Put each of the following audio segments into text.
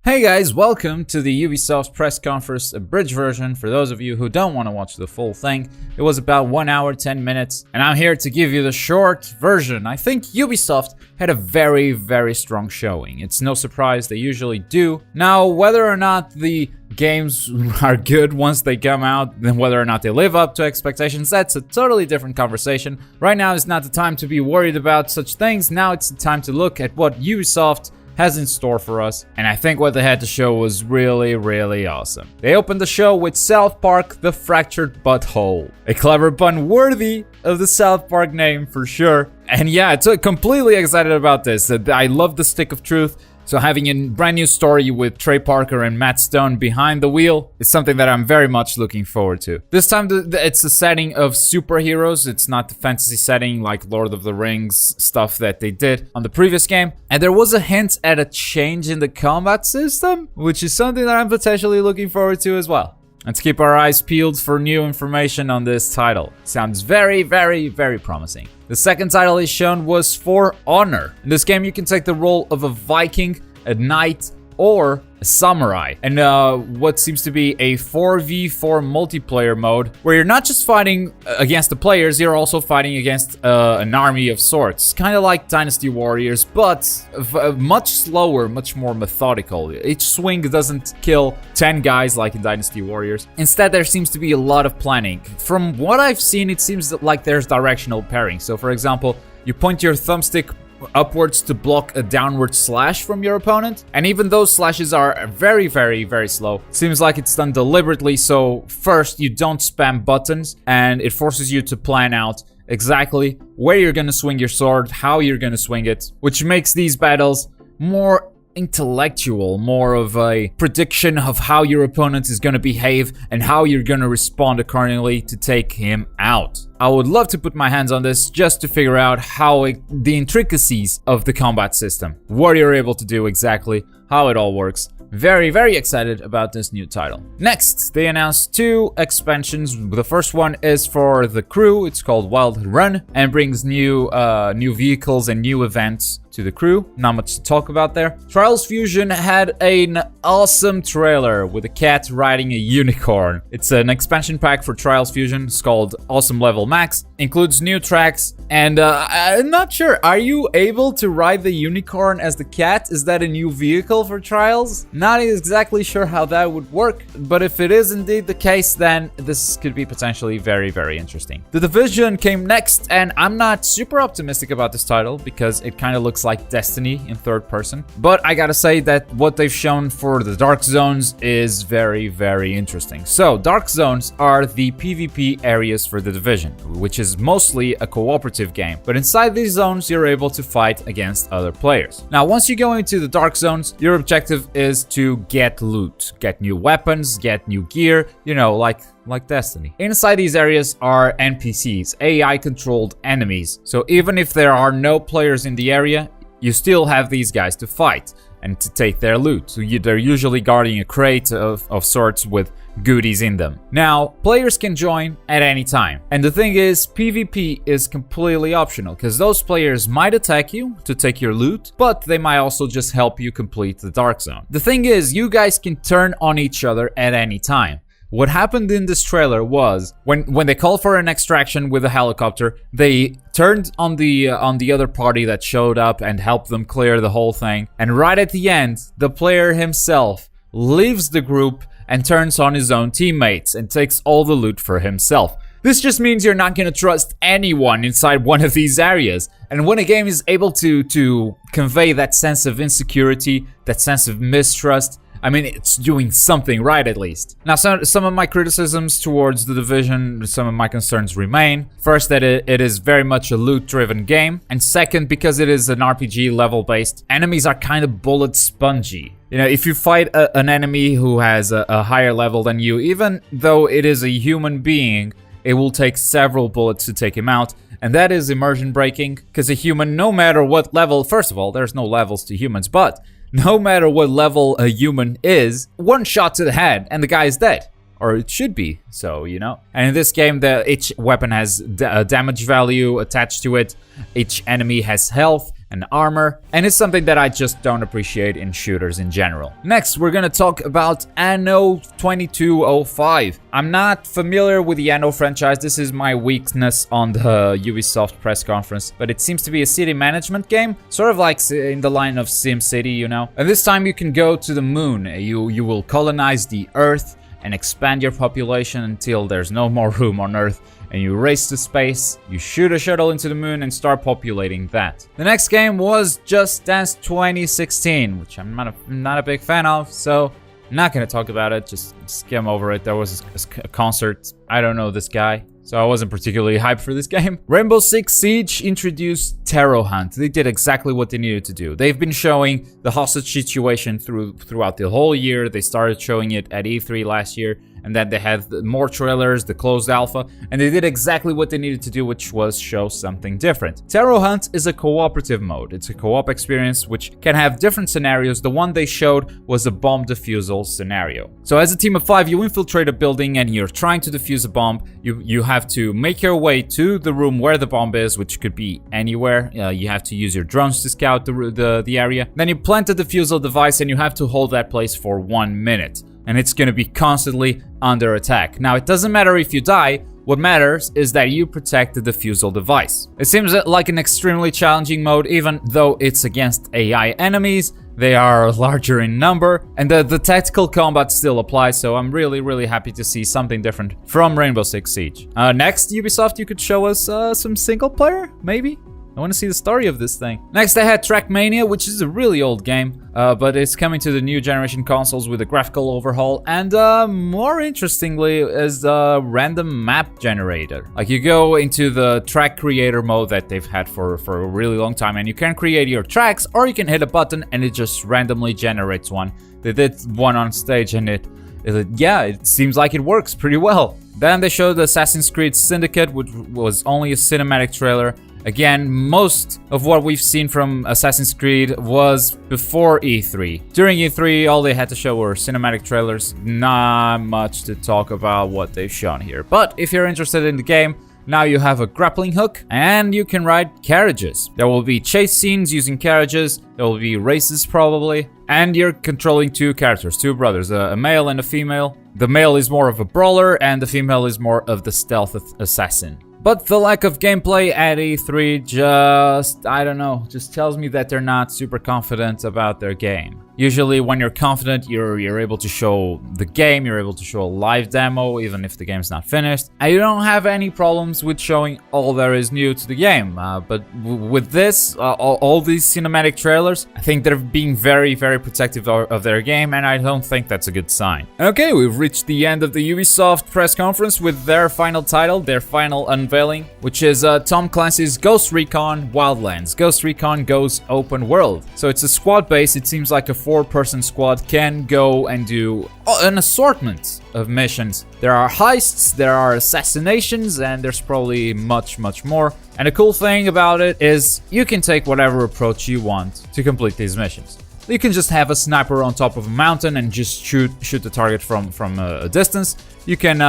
Hey guys, welcome to the Ubisoft press conference abridged version. For those of you who don't want to watch the full thing, it was about 1 hour 10 minutes, and I'm here to give you the short version. I think Ubisoft had a very strong showing. It's no surprise, they usually do. Now, whether or not the games are good once they come out, and whether or not they live up to expectations, that's a totally different conversation. Right now is not the time to be worried about such things. Now it's the time to look at what Ubisoft has in store for us, and I think what they had to show was really awesome. They opened the show with South Park: The Fractured Butthole, a clever pun worthy of the South Park name for sure. And yeah, it's completely excited about this. I love the stick of truth. So having a brand new story with Trey Parker and Matt Stone behind the wheel is something that I'm very much looking forward to. This time it's the setting of superheroes. It's not the fantasy setting like Lord of the Rings stuff that they did on the previous game. And there was a hint at a change in the combat system, which is something that I'm potentially looking forward to as well. Let's keep our eyes peeled for new information on this title. Sounds very promising. The second title is shown was For Honor. In this game, you can take the role of a Viking, a knight, or a samurai. And what seems to be a 4v4 multiplayer mode, where you're not just fighting against the players, you're also fighting against an army of sorts. Kind of like Dynasty Warriors, but much slower, much more methodical. Each swing doesn't kill 10 guys like in Dynasty Warriors. Instead, there seems to be a lot of planning. From what I've seen, it seems like there's directional pairing. So for example, you point your thumbstick upwards to block a downward slash from your opponent, and even those slashes are very slow. Seems like it's done deliberately, so first you don't spam buttons, and it forces you to plan out exactly where you're gonna swing your sword, how you're gonna swing it, which makes these battles more intellectual, more of a prediction of how your opponent is going to behave and how you're going to respond accordingly to take him out. I would love to put my hands on this just to figure out how the intricacies of the combat system, what you're able to do exactly, how it all works. Very excited about this new title. Next, they announced 2 expansions. The first one is for the crew. It's called Wild Run and brings new vehicles and new events to the crew. Not much to talk about there. Trials Fusion had an awesome trailer with a cat riding a unicorn. It's an expansion pack for Trials Fusion. It's called Awesome Level Max. Includes new tracks, and I'm not sure. Are you able to ride the unicorn as the cat? Is that a new vehicle for Trials? Not exactly sure how that would work, but if it is indeed the case, then this could be potentially very interesting. The Division came next, and I'm not super optimistic about this title because it kind of looks like Destiny in third person. But I gotta say that what they've shown for the Dark Zones is very interesting. So, Dark Zones are the PvP areas for the Division, which is mostly a cooperative game. But inside these zones, you're able to fight against other players. Now, once you go into the Dark Zones, your objective is to get loot, get new weapons, get new gear, you know, like Destiny. Inside these areas are NPCs, AI-controlled enemies. So even if there are no players in the area, you still have these guys to fight and to take their loot. So they're usually guarding a crate of sorts with goodies in them. Now, players can join at any time. And the thing is, PvP is completely optional, because those players might attack you to take your loot, but they might also just help you complete the Dark Zone. The thing is, you guys can turn on each other at any time. What happened in this trailer was when they called for an extraction with a helicopter, they turned on the other party that showed up and helped them clear the whole thing. And right at the end, the player himself leaves the group and turns on his own teammates and takes all the loot for himself. This just means you're not gonna trust anyone inside one of these areas. And when a game is able to convey that sense of insecurity, that sense of mistrust, I mean, it's doing something right, at least. Now, some of my criticisms towards the Division, some of my concerns remain. First, that it is very much a loot-driven game. And second, because it is an RPG level-based, enemies are kind of bullet spongy. You know, if you fight an enemy who has a higher level than you, even though it is a human being, it will take several bullets to take him out. And that is immersion breaking, because a human, no matter what level, first of all, there's no levels to humans, but no matter what level a human is, one shot to the head and the guy is dead. Or it should be so, you know? And in this game, each weapon has a damage value attached to it. Each enemy has health. and armor, and it's something that I just don't appreciate in shooters in general. Next, we're gonna talk about Anno 2205. I'm not familiar with the Anno franchise. This is my weakness on the Ubisoft press conference, but it seems to be a city management game, sort of like in the line of SimCity, you know? And this time you can go to the moon. You will colonize the Earth and expand your population until there's no more room on Earth, and you race to space, you shoot a shuttle into the moon and start populating that. The next game was Just Dance 2016, which I'm not a big fan of, so I'm not gonna talk about it, just skim over it. There was a concert, I don't know this guy, so I wasn't particularly hyped for this game. Rainbow Six Siege introduced Terror Hunt. They did exactly what they needed to do. They've been showing the hostage situation throughout the whole year. They started showing it at E3 last year, and then they had more trailers, the closed alpha, and they did exactly what they needed to do, which was show something different. Terror Hunt is a cooperative mode. It's a co-op experience which can have different scenarios. The one they showed was a bomb defusal scenario. So as a team of 5, you infiltrate a building and you're trying to defuse a bomb. You have to make your way to the room where the bomb is, which could be anywhere. You have to use your drones to scout the area. Then you plant the defusal device and you have to hold that place for 1 minute. And it's going to be constantly under attack. Now, it doesn't matter if you die. What matters is that you protect the defusal device. It seems like an extremely challenging mode, even though it's against AI enemies. They are larger in number, and the tactical combat still applies, so I'm really happy to see something different from Rainbow Six Siege. Next, Ubisoft, you could show us some single player, maybe? I want to see the story of this thing. Next, I had Trackmania, which is a really old game, but it's coming to the new generation consoles with a graphical overhaul, and more interestingly is a random map generator. Like, you go into the track creator mode that they've had for a really long time, and you can create your tracks, or you can hit a button and it just randomly generates one. They did one on stage, and it seems like it works pretty well. Then they showed Assassin's Creed Syndicate, which was only a cinematic trailer. Again, most of what we've seen from Assassin's Creed was before E3. During E3, all they had to show were cinematic trailers. Not much to talk about what they've shown here. But if you're interested in the game, now you have a grappling hook and you can ride carriages. There will be chase scenes using carriages. There will be races probably. And you're controlling 2 characters, 2 brothers, a male and a female. The male is more of a brawler and the female is more of the stealth assassin. But the lack of gameplay at E3 just, I don't know, just tells me that they're not super confident about their game. Usually when you're confident, you're able to show the game, you're able to show a live demo, even if the game's not finished. And you don't have any problems with showing all there is new to the game. But with this, all these cinematic trailers, I think they're being very protective of their game, and I don't think that's a good sign. Okay, we've reached the end of the Ubisoft press conference with their final title, their final unveiling, which is Tom Clancy's Ghost Recon Wildlands. Ghost Recon goes open world. So it's a squad base. It seems like a 4-person squad can go and do an assortment of missions. There are heists, there are assassinations, and there's probably much more. And the cool thing about it is you can take whatever approach you want to complete these missions. You can just have a sniper on top of a mountain and just shoot the target from a distance. You can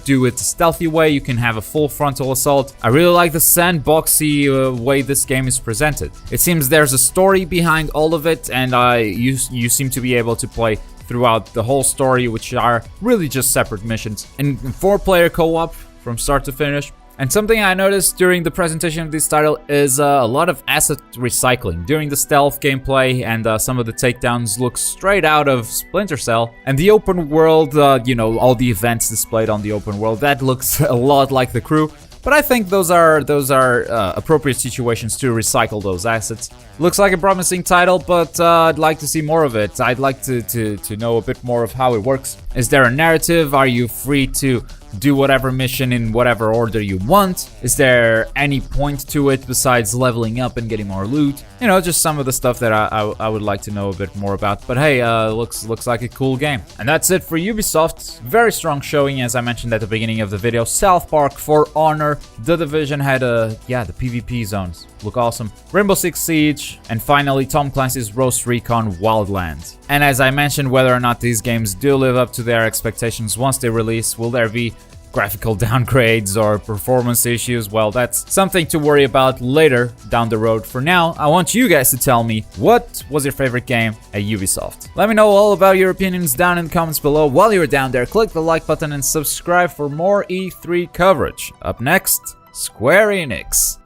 do it the stealthy way. You can have a full frontal assault. I really like the sandboxy way this game is presented. It seems there's a story behind all of it, and you seem to be able to play throughout the whole story, which are really just separate missions. And 4-player co-op from start to finish. And something I noticed during the presentation of this title is a lot of asset recycling. During the stealth gameplay and some of the takedowns look straight out of Splinter Cell. And the open world, you know, all the events displayed on the open world, that looks a lot like The Crew. But I think those are appropriate situations to recycle those assets. Looks like a promising title, but I'd like to see more of it. I'd like to know a bit more of how it works. Is there a narrative? Are you free to do whatever mission in whatever order you want? Is there any point to it besides leveling up and getting more loot? You know, just some of the stuff that I would like to know a bit more about. But hey, looks like a cool game. And that's it for Ubisoft. Very strong showing, as I mentioned at the beginning of the video. South Park, For Honor, The Division had the PvP zones. Look awesome. Rainbow Six Siege, and finally Tom Clancy's Ghost Recon Wildlands. And as I mentioned, whether or not these games do live up to their expectations once they release, will there be graphical downgrades or performance issues, well, that's something to worry about later down the road. For now, I want you guys to tell me, what was your favorite game at Ubisoft? Let me know all about your opinions down in the comments below. While you're down there, click the like button and subscribe for more E3 coverage. Up next, Square Enix.